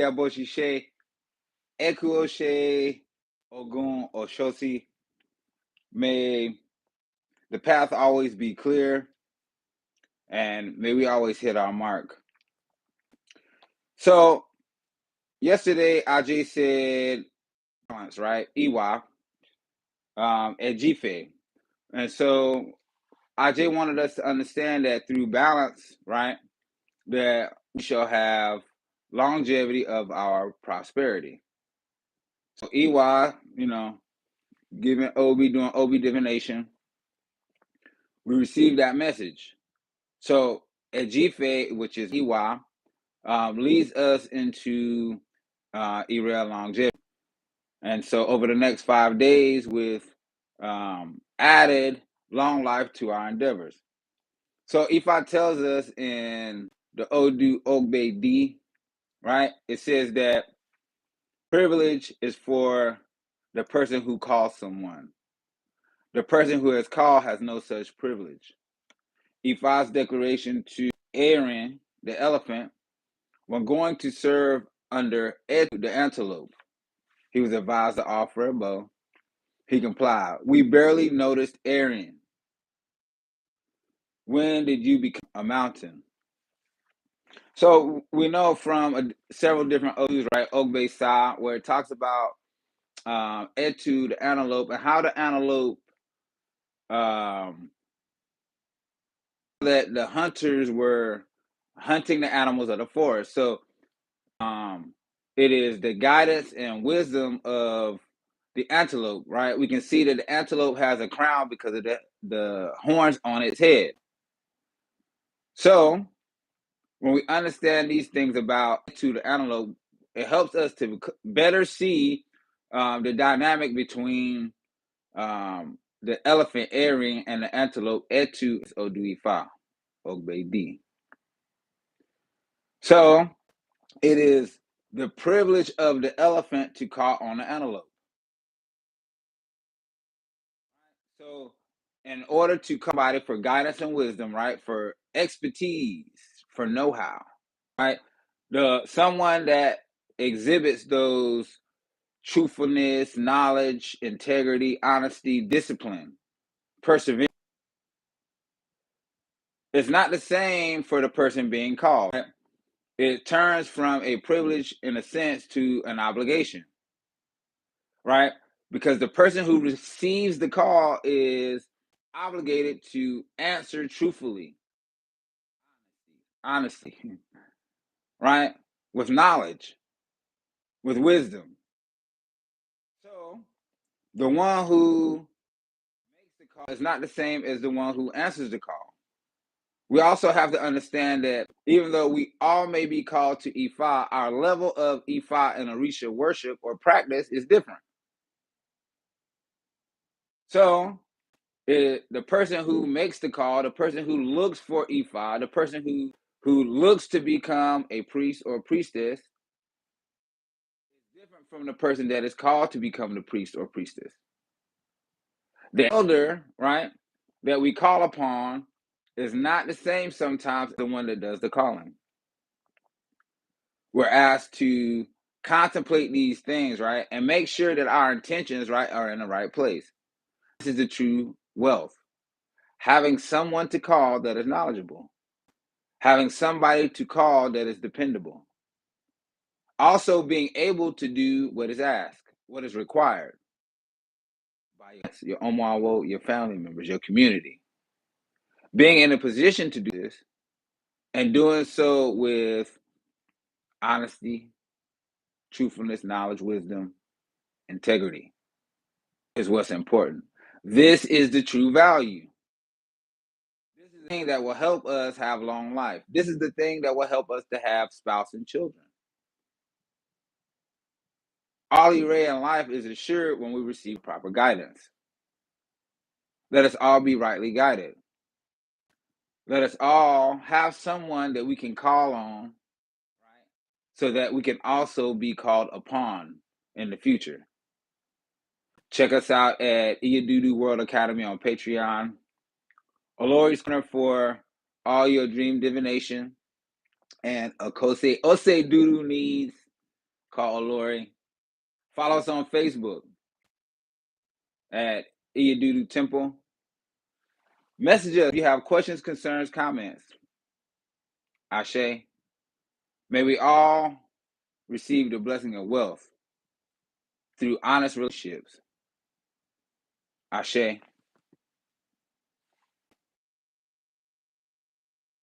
Aboshishe, Ekuoshe, Ogun, Oshosi. May the path always be clear, and may we always hit our mark. So, yesterday, Aje said balance, right? Iwa, Ejife. And so, Aje wanted us to understand that through balance, right, that we shall have longevity of our prosperity. So, Iwa, giving Obi, doing Obi divination, we received that message. So, Ejife, which is Iwa, leads us into Ira longevity. And so over the next 5 days, with added long life to our endeavors. So Ifa tells us in the Odu Ogbe D, right? It says that privilege is for the person who calls someone. The person who has called has no such privilege. Ifa's declaration to Erin, the elephant, when going to serve under Edu, the antelope. He was advised to offer a bow. He complied. We barely noticed Erin. When did you become a mountain? So we know from several different Odus, right? Ogbe Sa, where it talks about Etu, the antelope, and how the antelope, that the hunters were hunting the animals of the forest. So it is the guidance and wisdom of the antelope, right? We can see that the antelope has a crown because of the horns on its head. So when we understand these things about to the antelope, it helps us to better see the dynamic between the elephant Erin and the antelope Etu Oduifa Ogbe D. So it is the privilege of the elephant to call on the antelope. So in order to come by it for guidance and wisdom, right? For expertise, for know-how, right? Someone that exhibits those truthfulness, knowledge, integrity, honesty, discipline, perseverance. It's not the same for the person being called. Right? It turns from a privilege, in a sense, to an obligation, right? Because the person who receives the call is obligated to answer truthfully, honesty, right? With knowledge, with wisdom. So the one who makes the call is not the same as the one who answers the call. We also have to understand that even though we all may be called to Ifa, our level of Ifa and Orisha worship or practice is different. So the person who makes the call, the person who looks for Ifa, the person who looks to become a priest or priestess is different from the person that is called to become the priest or priestess. The elder, right, that we call upon is not the same sometimes as the one that does the calling. We're asked to contemplate these things, right, and make sure that our intentions, right, are in the right place. This is the true wealth. Having someone to call that is knowledgeable, having somebody to call that is dependable, also being able to do what is asked, what is required by your Omawo, your family members, your community. Being in a position to do this and doing so with honesty, truthfulness, knowledge, wisdom, integrity is what's important. This is the true value. This is the thing that will help us have long life. This is the thing that will help us to have spouse and children. All array in life is assured when we receive proper guidance. Let us all be rightly guided. Let us all have someone that we can call on, right? So that we can also be called upon in the future. Check us out at Iyadudu World Academy on Patreon. Olori's Corner for all your dream divination and Akose Ose Dudu needs. call Ile Ori. Follow us on Facebook at Iyadudutemple. Message us if you have questions, concerns, comments. Ashe. May we all receive the blessing of wealth through honest relationships. Ashe.